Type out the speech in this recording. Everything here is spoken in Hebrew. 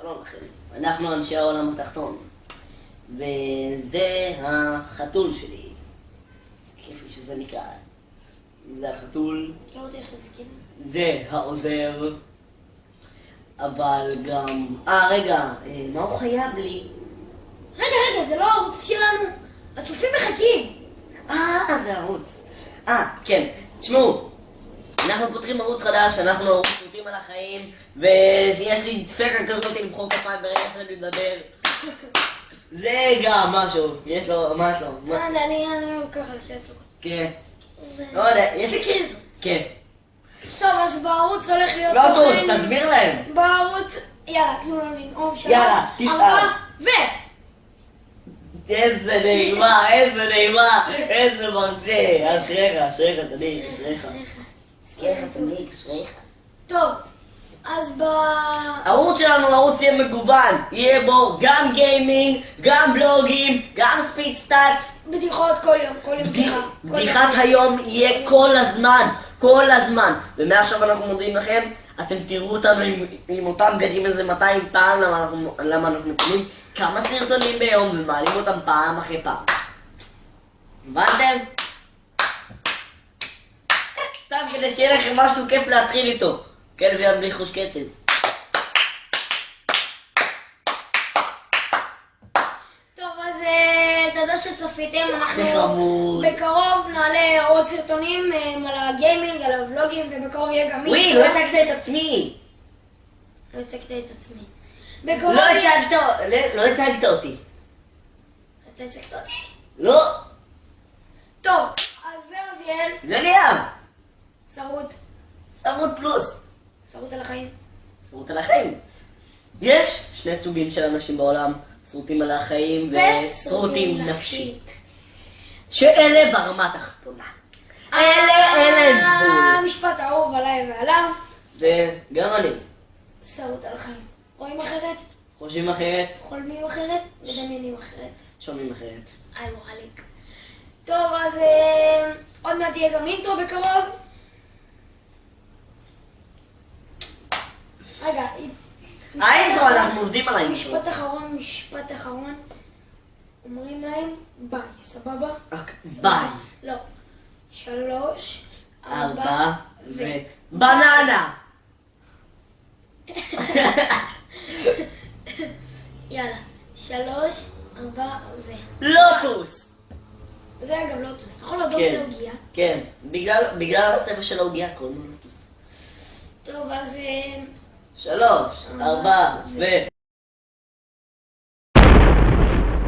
שלום לכם, אנחנו אנשי העולם התחתון, וזה החתול שלי, כפי שזה נקרא. זה החתול, לא יודע איך שזה כאילו. זה העוזר, אבל גם... רגע, מה הוא חייב לי? רגע, זה לא הערוץ שלנו. הצופים מחכים. זה ערוץ. כן, תשמעו, אנחנו פותחים ערוץ חדש, אנחנו פותחים על החיים, ויש לי דפקה כזאת למחוא כפיים ברגע שאני מדבר. זה גם משהו, יש לו משהו. אני אוהב ככה לשבת לו. כן. לא יודע, יש לי קריז. כן. טוב, אז בערוץ הולך להיות... לא טוב, תסביר להם. בערוץ, יאללה, תנו לו לנאום שלוש, יאללה, ארבע, איזה נעימה, איזה מרצה. אשריך, תניק, אשריך. אשריך. טוב, אז הערוץ שלנו ערוץ יהיה מגוון, יהיה בו גם גיימינג, גם בלוגים, גם ספיד סטאטס. בדיחות כל יום בדיחה. בדיחת היום יהיה כל הזמן. ומעכשיו אנחנו מודיעים לכם, אתם תראו אותנו עם אותם בגדים איזה 200 פעם, למה אנחנו מצלמים כמה סרטונים ביום ומעלים אותם פעם אחרי פעם. הבנתם? סתם כדי שיהיה לכם משהו כיף להתחיל איתו. כלב ים בלי חוש קצב. טוב, אז תודה שצפיתם. אנחנו חמוד. בקרוב נעלה עוד סרטונים על הגיימינג, על הוולוגים, ובקרוב יהיה גם וואי, לא הצגת את עצמי. לא הצגת את עצמי. לא הצגת אותי. אתה הצגת אותי? לא. טוב, אז זה עזיאל. זה ליאם. שרוט פלוס. שרוט על החיים. שרוט על החיים. יש שני סוגים של אנשים בעולם, שרוטים על החיים ושרוטים נפשית. שאלה ברמת התחתונה. אלה גבול. המשפט האהוב עליי ועליו. זה גם אני. שרוט על החיים. רואים אחרת? חושבים אחרת. חולמים אחרת? מדמיינים אחרת. שומעים אחרת. היי מורליק. טוב, אז עוד מעט יהיה גם אינטרו בקרוב. רגע, האינטרו, אנחנו עובדים על האינטרו. משפט אחרון. אומרים להם ביי, סבבה? ביי. לא. 3, 4 בננה. יאללה. 3, 4 לוטוס. זה היה גם לוטוס. אתה יכול להודות לעוגיה? כן, בגלל הצבע של העוגיה קוראים לו לוטוס. טוב, אז 3, 4